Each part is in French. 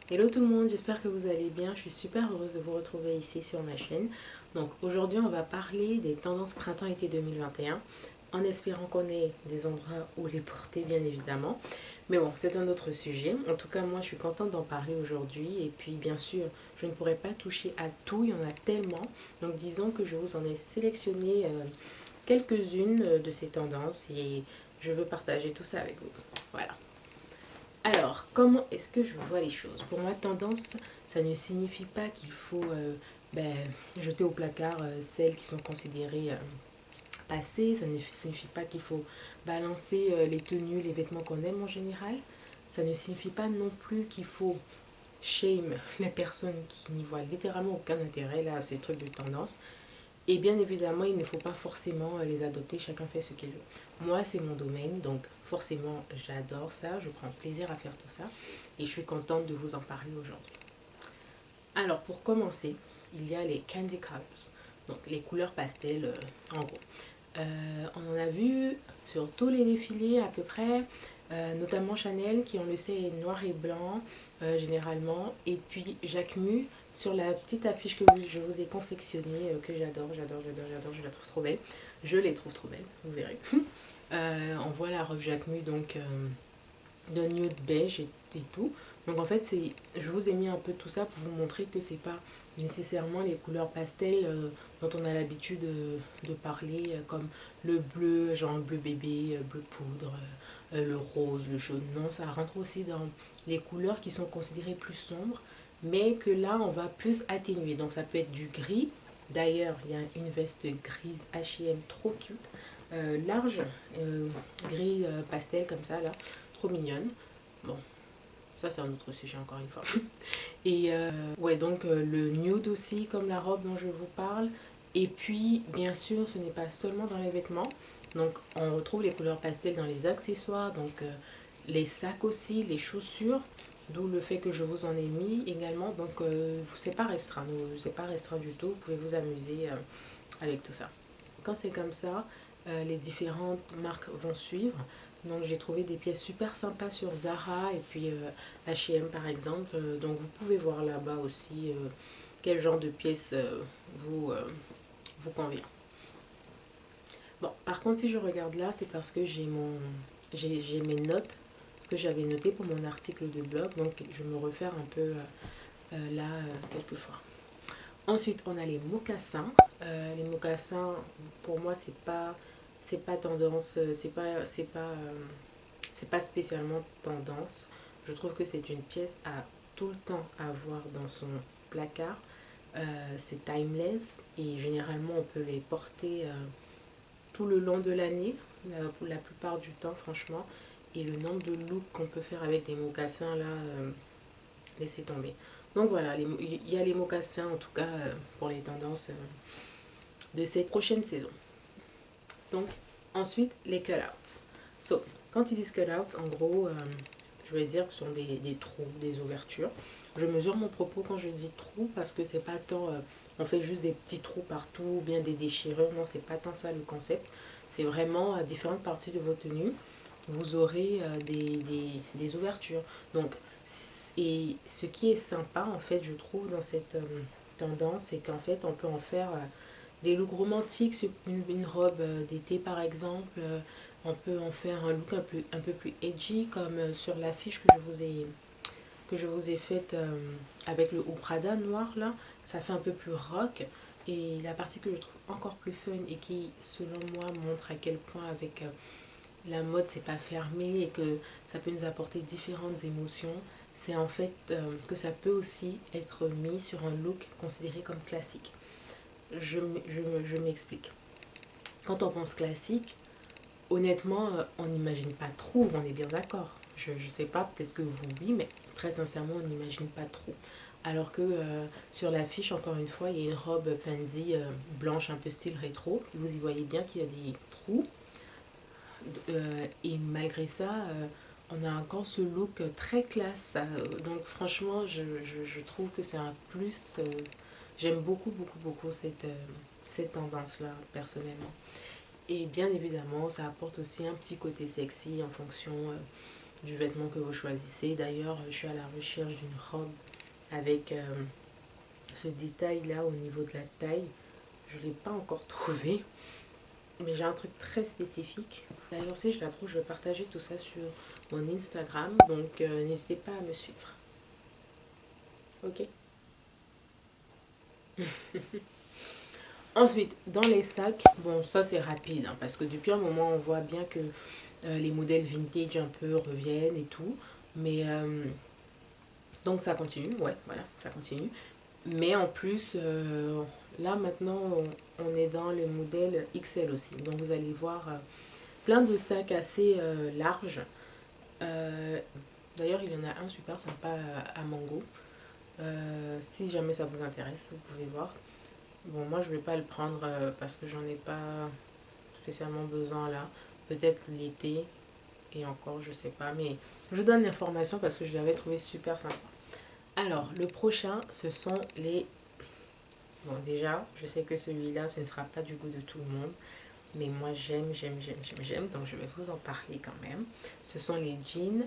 Hello tout le monde, j'espère que vous allez bien. Je suis super heureuse de vous retrouver ici sur ma chaîne. Donc aujourd'hui, on va parler des tendances printemps-été 2021 en espérant qu'on ait des endroits où les porter, bien évidemment. Mais bon, c'est un autre sujet. En tout cas, moi, je suis contente d'en parler aujourd'hui. Et puis, bien sûr, je ne pourrai pas toucher à tout, il y en a tellement. Donc, disons que je vous en ai sélectionné quelques-unes de ces tendances et je veux partager tout ça avec vous. Voilà. Alors, comment est-ce que je vois les choses? Pour moi, tendance, ça ne signifie pas qu'il faut ben, jeter au placard celles qui sont considérées passées. Ça ne signifie pas qu'il faut balancer les tenues, les vêtements qu'on aime en général. Ça ne signifie pas non plus qu'il faut shame les personnes qui n'y voient littéralement aucun intérêt là, à ces trucs de tendance. Et bien évidemment, il ne faut pas forcément les adopter, chacun fait ce qu'il veut. Moi, c'est mon domaine, donc forcément, j'adore ça, je prends plaisir à faire tout ça. Et je suis contente de vous en parler aujourd'hui. Alors, pour commencer, il y a les candy colors, donc les couleurs pastel en gros. On en a vu sur tous les défilés à peu près, notamment Chanel qui on le sait est noir et blanc généralement, et puis Jacquemus sur la petite affiche que je vous ai confectionnée que j'adore, je la trouve trop belle. Je les trouve trop belles, vous verrez. On voit la robe Jacquemus donc de nude beige et tout. Donc en fait, je vous ai mis un peu tout ça pour vous montrer que c'est pas nécessairement les couleurs pastel dont on a l'habitude de parler, comme le bleu, genre bleu bébé, bleu poudre, le rose, le jaune. Non, ça rentre aussi dans les couleurs qui sont considérées plus sombres, mais que là, on va plus atténuer. Donc ça peut être du gris. D'ailleurs, il y a une veste grise H&M trop cute, large, gris pastel comme ça là, trop mignonne. Bon, ça c'est un autre sujet encore une fois. Et ouais, donc le nude aussi, comme la robe dont je vous parle. Et puis, bien sûr, ce n'est pas seulement dans les vêtements. Donc, on retrouve les couleurs pastel dans les accessoires, donc les sacs aussi, les chaussures. D'où le fait que je vous en ai mis également. Donc, c'est pas restreint. C'est pas restreint du tout. Vous pouvez vous amuser avec tout ça. Quand c'est comme ça, les différentes marques vont suivre. Donc j'ai trouvé des pièces super sympas sur Zara et puis H&M par exemple. Donc vous pouvez voir là-bas aussi quel genre de pièces vous convient. Bon, par contre si je regarde là, c'est parce que j'ai mes notes, ce que j'avais noté pour mon article de blog. Donc je me réfère un peu là quelquefois. Ensuite, on a les mocassins. Les mocassins, pour moi, c'est pas tendance, c'est pas spécialement tendance. Je trouve que c'est une pièce à tout le temps avoir dans son placard. C'est timeless et généralement on peut les porter tout le long de l'année, pour la plupart du temps, franchement. Et le nombre de looks qu'on peut faire avec des mocassins là, laissez tomber. Donc voilà, il y a les mocassins en tout cas pour les tendances de cette prochaine saison. Donc ensuite les cutouts. So, quand ils disent cutouts, en gros, je vais dire que ce sont des trous, des ouvertures. Je mesure mon propos quand je dis trous parce que c'est pas tant on fait juste des petits trous partout ou bien des déchirures. Non, c'est pas tant ça le concept. C'est vraiment à différentes parties de vos tenues, vous aurez des ouvertures. Donc, et ce qui est sympa en fait, je trouve, dans cette tendance, c'est qu'en fait, on peut en faire des looks romantiques sur une robe d'été par exemple. On peut en faire un look un peu plus edgy comme sur l'affiche que je vous ai faite avec le haut Prada noir là. Ça fait un peu plus rock. Et la partie que je trouve encore plus fun et qui selon moi montre à quel point avec la mode c'est pas fermé et que ça peut nous apporter différentes émotions, c'est en fait que ça peut aussi être mis sur un look considéré comme classique. Je m'explique. Quand on pense classique, honnêtement, on n'imagine pas trop, on est bien d'accord. Je sais pas, peut-être que vous, oui, mais très sincèrement, on n'imagine pas trop. Alors que sur l'affiche, encore une fois, il y a une robe Fendi blanche, un peu style rétro. Vous y voyez bien qu'il y a des trous. Et malgré ça, on a encore ce look très classe. Donc franchement, je trouve que c'est un plus. J'aime beaucoup cette tendance-là, personnellement. Et bien évidemment, ça apporte aussi un petit côté sexy en fonction du vêtement que vous choisissez. D'ailleurs, je suis à la recherche d'une robe avec ce détail là au niveau de la taille. Je ne l'ai pas encore trouvé, mais j'ai un truc très spécifique. D'ailleurs, si je la trouve, je vais partager tout ça sur mon Instagram, donc n'hésitez pas à me suivre. Ok. Ensuite, dans les sacs, bon, ça c'est rapide, hein, parce que depuis un moment, on voit bien que les modèles vintage un peu reviennent et tout. Mais donc ça continue, ouais, voilà, ça continue. Mais en plus, là maintenant, on est dans le modèle XL aussi. Donc vous allez voir plein de sacs assez larges. Euh, D'ailleurs, il y en a un super sympa à mango. Si jamais ça vous intéresse, vous pouvez voir. Bon, moi je vais pas le prendre parce que j'en ai pas spécialement besoin là. Peut-être l'été et encore, je sais pas. Mais je vous donne l'information parce que je l'avais trouvé super sympa. Alors, le prochain, ce sont les... Bon, déjà, je sais que celui-là, ce ne sera pas du goût de tout le monde. Mais moi, j'aime. Donc, je vais vous en parler quand même. Ce sont les jeans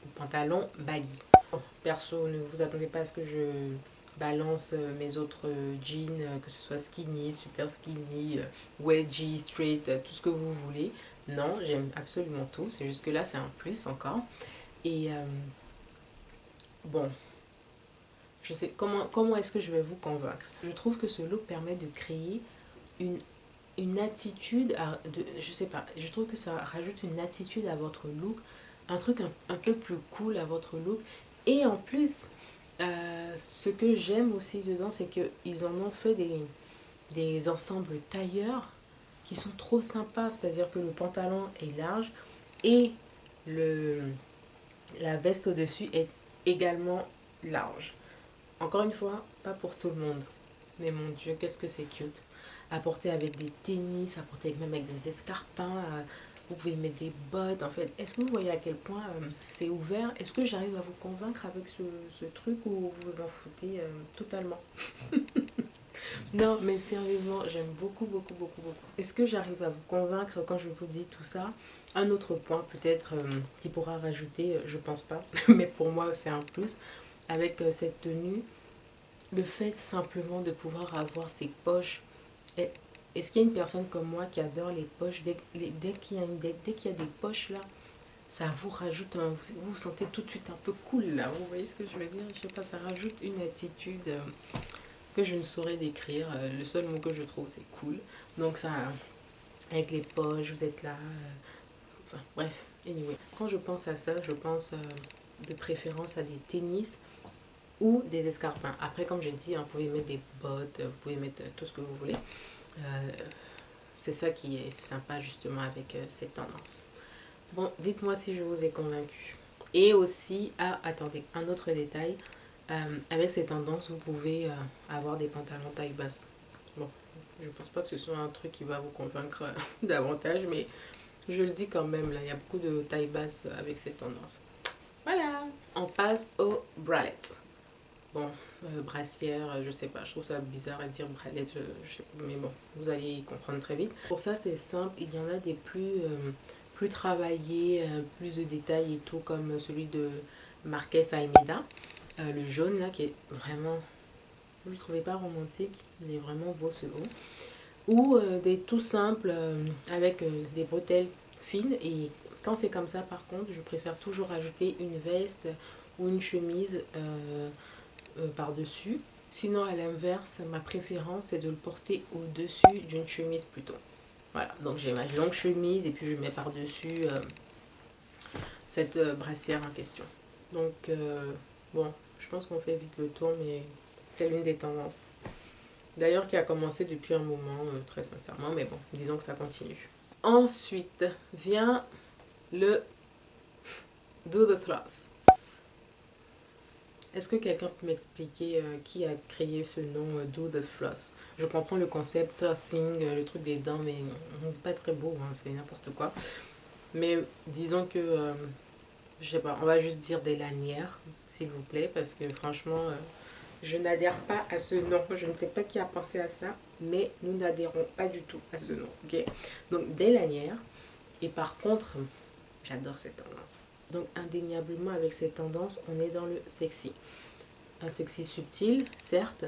ou pantalons baggy. Bon, perso, ne vous attendez pas à ce que je balance mes autres jeans, que ce soit skinny, super skinny, wedgie, straight, tout ce que vous voulez. Non, j'aime absolument tout. C'est juste que là, c'est un plus encore. Et bon, je sais comment est-ce que je vais vous convaincre. Je trouve que ce look permet de créer une attitude, je sais pas, je trouve que ça rajoute une attitude à votre look, un truc un peu plus cool à votre look. Et en plus, ce que j'aime aussi dedans, c'est qu'ils en ont fait des ensembles tailleurs qui sont trop sympas. C'est-à-dire que le pantalon est large et le, la veste au-dessus est également large. Encore une fois, pas pour tout le monde. Mais mon Dieu, qu'est-ce que c'est cute. À porter avec des tennis, à porter même avec des escarpins. Vous pouvez mettre des bottes. En fait, est-ce que vous voyez à quel point c'est ouvert? Est-ce que j'arrive à vous convaincre avec ce truc ou vous vous en foutez totalement? Non, mais sérieusement, j'aime beaucoup, beaucoup, beaucoup, beaucoup. Est-ce que j'arrive à vous convaincre quand je vous dis tout ça? Un autre point peut-être qui pourra rajouter, je pense pas, mais pour moi c'est un plus, avec cette tenue, le fait simplement de pouvoir avoir ces poches. Est-ce qu'il y a une personne comme moi qui adore les poches? Dès qu'il y a dès qu'il y a des poches là, ça vous rajoute vous vous sentez tout de suite un peu cool là. Vous voyez ce que je veux dire? Je sais pas, ça rajoute une attitude que je ne saurais décrire. Le seul mot que je trouve c'est cool. Donc ça, avec les poches, vous êtes là. Enfin bref, anyway. Quand je pense à ça, je pense de préférence à des tennis ou des escarpins. Après, comme j'ai dit, vous pouvez mettre des bottes, vous pouvez mettre tout ce que vous voulez. C'est ça qui est sympa justement avec cette tendance. Bon, dites-moi si je vous ai convaincu. Et aussi, attendez, un autre détail. Avec ces tendances, vous pouvez avoir des pantalons taille basse. Bon, je pense pas que ce soit un truc qui va vous convaincre davantage, mais je le dis quand même, là, il y a beaucoup de taille basse avec cette tendance. Voilà, on passe au bralette. Bon, brassière, je sais pas, je trouve ça bizarre à dire bralette, mais bon, vous allez y comprendre très vite. Pour ça, c'est simple, il y en a des plus travaillés, plus de détails et tout, comme celui de Marques Almeida. Le jaune là, qui est vraiment, vous ne le trouvez pas romantique, il est vraiment beau ce haut. Ou des tout simples avec des bretelles fines. Et quand c'est comme ça, par contre, je préfère toujours ajouter une veste ou une chemise par-dessus. Sinon, à l'inverse, ma préférence, c'est de le porter au-dessus d'une chemise plutôt. Voilà, donc j'ai ma longue chemise et puis je mets par-dessus cette brassière en question. Donc, bon, je pense qu'on fait vite le tour, mais c'est l'une des tendances. D'ailleurs, qui a commencé depuis un moment, très sincèrement, mais bon, disons que ça continue. Ensuite, vient le Do the Floss. Est-ce que quelqu'un peut m'expliquer qui a créé ce nom Do the Floss? Je comprends le concept, flossing, le truc des dents, mais c'est pas très beau, hein, c'est n'importe quoi. Mais disons que, je sais pas, on va juste dire des lanières, s'il vous plaît, parce que franchement, je n'adhère pas à ce nom. Je ne sais pas qui a pensé à ça, mais nous n'adhérons pas du tout à ce nom, ok? Donc, des lanières. Et par contre, j'adore cette tendance. Donc indéniablement avec cette tendance, on est dans le sexy. Un sexy subtil, certes,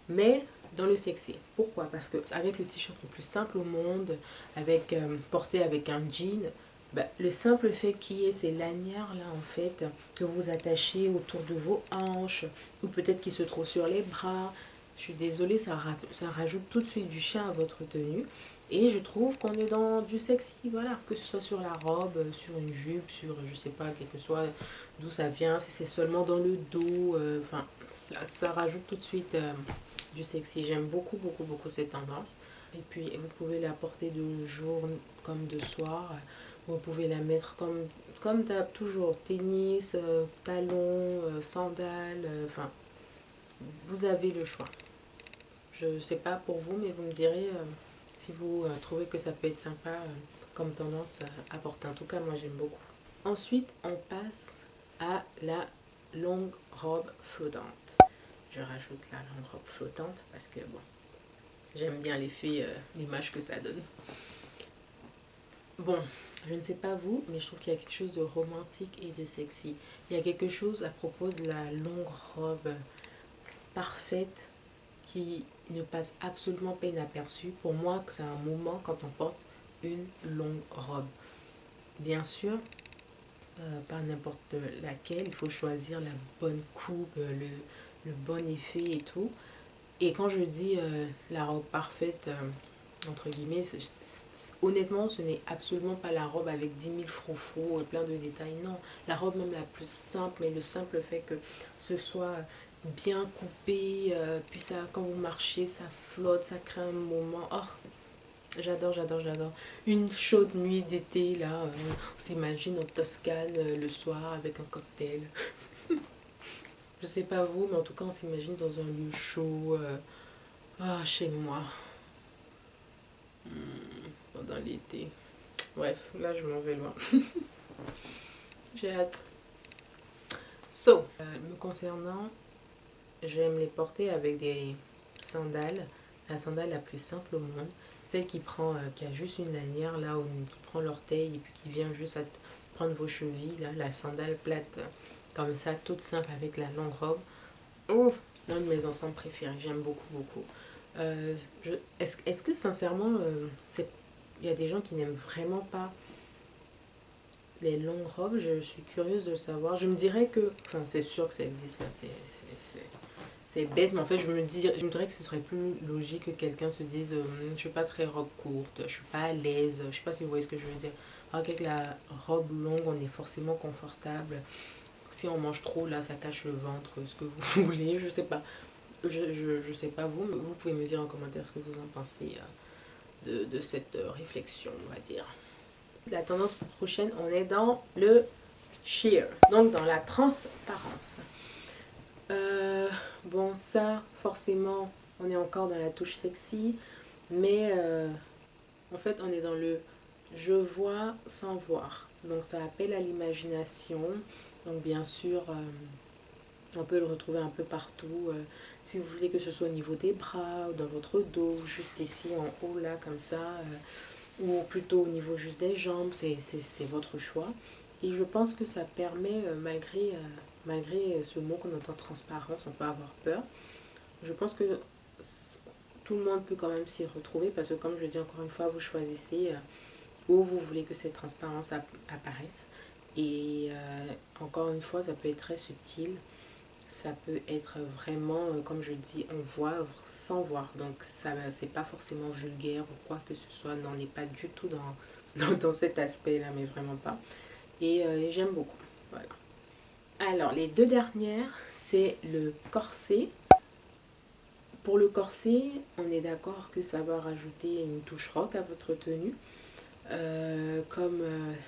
mais dans le sexy. Pourquoi? Parce qu'avec le t-shirt le plus simple au monde, porté avec un jean, le simple fait qu'il y ait ces lanières là en fait, que vous attachez autour de vos hanches, ou peut-être qui se trouvent sur les bras, je suis désolée, ça rajoute tout de suite du chien à votre tenue. Et je trouve qu'on est dans du sexy, voilà, que ce soit sur la robe, sur une jupe, sur, je sais pas, quel que soit d'où ça vient, si c'est seulement dans le dos, enfin, ça rajoute tout de suite du sexy. J'aime beaucoup, beaucoup, beaucoup cette tendance. Et puis, vous pouvez la porter de jour comme de soir. Vous pouvez la mettre comme toujours, tennis, talons, sandales, enfin, vous avez le choix. Je ne sais pas pour vous, mais vous me direz si vous trouvez que ça peut être sympa comme tendance à porter. En tout cas, moi j'aime beaucoup. Ensuite, on passe à la longue robe flottante. Je rajoute la longue robe flottante parce que bon, j'aime bien l'effet, l'image que ça donne. Bon, je ne sais pas vous, mais je trouve qu'il y a quelque chose de romantique et de sexy. Il y a quelque chose à propos de la longue robe parfaite qui ne passe absolument pas inaperçu. Pour moi, c'est un moment quand on porte une longue robe. Bien sûr, pas n'importe laquelle, il faut choisir la bonne coupe, le bon effet et tout. Et quand je dis la robe parfaite, entre guillemets, honnêtement, ce n'est absolument pas la robe avec 10 000 froufrous, plein de détails. Non, la robe même la plus simple, mais le simple fait que ce soit bien coupé, puis ça, quand vous marchez, ça flotte, ça crée un moment. Oh, j'adore, j'adore, j'adore. Une chaude nuit d'été, là, on s'imagine en Toscane le soir avec un cocktail. Je sais pas vous, mais en tout cas, on s'imagine dans un lieu chaud, chez moi, pendant l'été. Bref, là, je m'en vais loin. J'ai hâte. Me concernant, j'aime les porter avec des sandales. La sandale la plus simple au monde. Celle qui a juste une lanière là, qui prend l'orteil et puis qui vient juste à prendre vos chevilles. Là, la sandale plate comme ça, toute simple avec la longue robe. Oh, l'un de mes ensembles préférés. J'aime beaucoup, beaucoup. Est-ce que sincèrement, il y a des gens qui n'aiment vraiment pas les longues robes? Je suis curieuse de le savoir. Je me dirais que, enfin c'est sûr que ça existe là, c'est bête, mais en fait je me dirais que ce serait plus logique que quelqu'un se dise je suis pas très robe courte, je suis pas à l'aise, je sais pas si vous voyez ce que je veux dire. Alors qu'avec la robe longue, on est forcément confortable. Si on mange trop, là, ça cache le ventre, ce que vous voulez, je sais pas. Je sais pas vous, mais vous pouvez me dire en commentaire ce que vous en pensez de cette réflexion, on va dire. La tendance prochaine, on est dans le sheer, donc dans la transparence. Bon, ça, forcément, on est encore dans la touche sexy, mais en fait, on est dans le je vois sans voir. Donc, ça appelle à l'imagination. Donc, bien sûr, on peut le retrouver un peu partout. Si vous voulez que ce soit au niveau des bras, ou dans votre dos, juste ici en haut, là, comme ça, ou plutôt au niveau juste des jambes, c'est votre choix. Et je pense que ça permet, malgré ce mot qu'on entend transparence, on peut avoir peur. Je pense que tout le monde peut quand même s'y retrouver parce que comme je dis encore une fois, vous choisissez où vous voulez que cette transparence apparaisse. Et encore une fois, ça peut être très subtil. Ça peut être vraiment, comme je dis, on voit sans voir. Donc ça, c'est pas forcément vulgaire ou quoi que ce soit. Non, on n'est pas du tout dans cet aspect-là, mais vraiment pas. Et j'aime beaucoup. Voilà. Alors, les deux dernières, c'est le corset. Pour le corset, on est d'accord que ça va rajouter une touche rock à votre tenue. Comme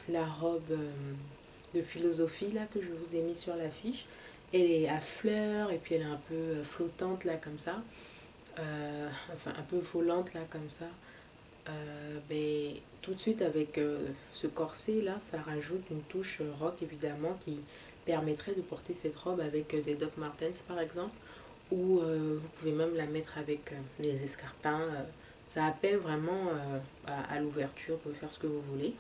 la robe de philosophie là que je vous ai mis sur l'affiche. Elle est à fleurs et puis elle est un peu flottante là comme ça. Enfin un peu volante là comme ça. Tout de suite avec ce corset là, ça rajoute une touche rock évidemment qui permettrait de porter cette robe avec des Doc Martens par exemple. Ou vous pouvez même la mettre avec des escarpins. Ça appelle vraiment à l'ouverture, vous pouvez faire ce que vous voulez.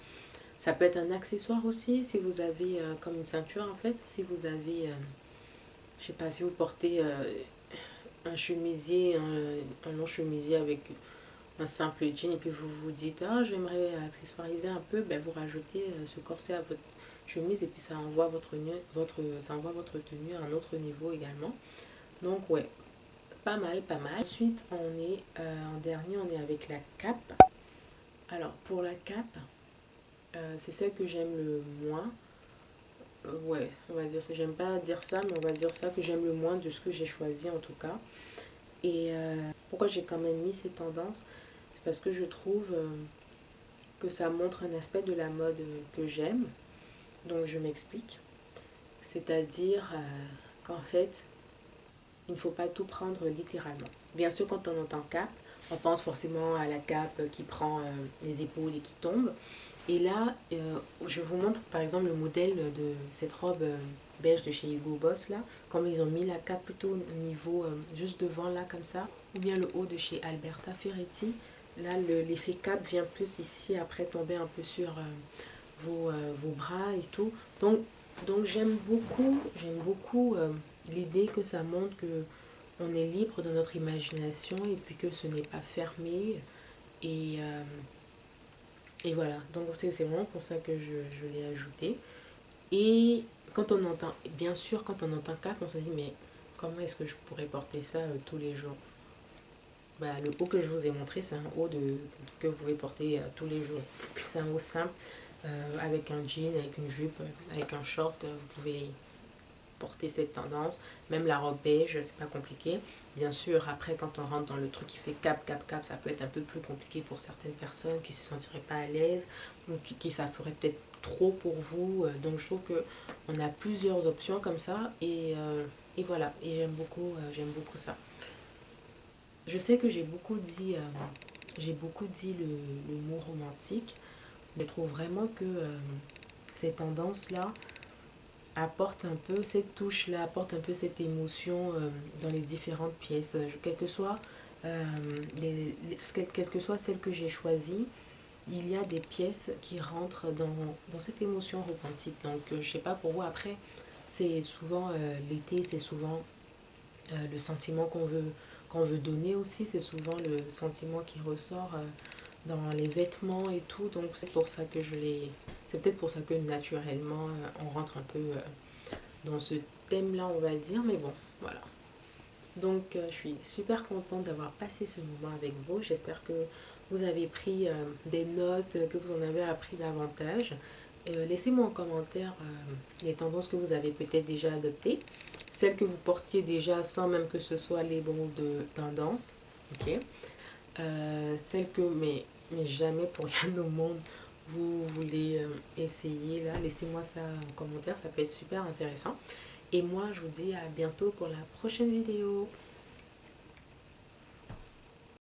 Ça peut être un accessoire aussi si vous avez comme une ceinture en fait. Si vous avez, je sais pas, si vous portez un chemisier, un long chemisier avec un simple jean et puis vous vous dites ah j'aimerais accessoiriser un peu, ben vous rajoutez ce corset à votre chemise et puis ça envoie ça envoie votre tenue à un autre niveau également. Donc ouais, pas mal, pas mal. Ensuite on est en dernier, on est avec la cape. Alors pour la cape, c'est celle que j'aime le moins. Ouais, on va dire ça. J'aime pas dire ça, mais on va dire ça que j'aime le moins de ce que j'ai choisi en tout cas. Et pourquoi j'ai quand même mis ces tendances, c'est parce que je trouve que ça montre un aspect de la mode que j'aime. Donc je m'explique. C'est-à-dire qu'en fait, il ne faut pas tout prendre littéralement. Bien sûr, quand on entend cape, on pense forcément à la cape qui prend les épaules et qui tombe. Et là, je vous montre par exemple le modèle de cette robe beige de chez Hugo Boss là. Comme ils ont mis la cape plutôt au niveau juste devant là comme ça. Ou bien le haut de chez Alberta Ferretti. Là, l'effet cape vient plus ici après tomber un peu sur vos bras et tout. Donc j'aime beaucoup l'idée que ça montre que on est libre de notre imagination et puis que ce n'est pas fermé. Et, euh, et voilà, donc c'est vraiment pour ça que je l'ai ajouté. Et quand on entend, bien sûr, quand on entend cap, on se dit, mais comment est-ce que je pourrais porter ça tous les jours? Bah, le haut que je vous ai montré, c'est un haut que vous pouvez porter tous les jours. C'est un haut simple, avec un jean, avec une jupe, avec un short, vous pouvez porter cette tendance. Même la robe beige, c'est pas compliqué. Bien sûr, après, quand on rentre dans le truc qui fait cap, cap, cap, ça peut être un peu plus compliqué pour certaines personnes qui se sentiraient pas à l'aise ou qui ça ferait peut-être trop pour vous. Donc, je trouve que on a plusieurs options comme ça et voilà. Et j'aime beaucoup ça. Je sais que j'ai beaucoup dit le mot romantique. Je trouve vraiment que ces tendances-là apporte un peu cette touche-là, apporte un peu cette émotion dans les différentes pièces. Quelle que soit, quelle que soit celle que j'ai choisie, il y a des pièces qui rentrent dans cette émotion romantique. Donc, je sais pas pour vous, après, c'est souvent l'été, c'est souvent le sentiment qu'on veut donner aussi, c'est souvent le sentiment qui ressort dans les vêtements et tout. Donc, c'est pour ça que je l'ai. C'est peut-être pour ça que naturellement, on rentre un peu dans ce thème-là, on va dire. Mais bon, voilà. Donc, je suis super contente d'avoir passé ce moment avec vous. J'espère que vous avez pris des notes, que vous en avez appris davantage. Laissez-moi en commentaire les tendances que vous avez peut-être déjà adoptées, celles que vous portiez déjà sans même que ce soit les bons de tendance, ok. Celles que, mais jamais pour rien au monde, vous voulez essayer là, laissez-moi ça en commentaire, ça peut être super intéressant. Et moi, je vous dis à bientôt pour la prochaine vidéo.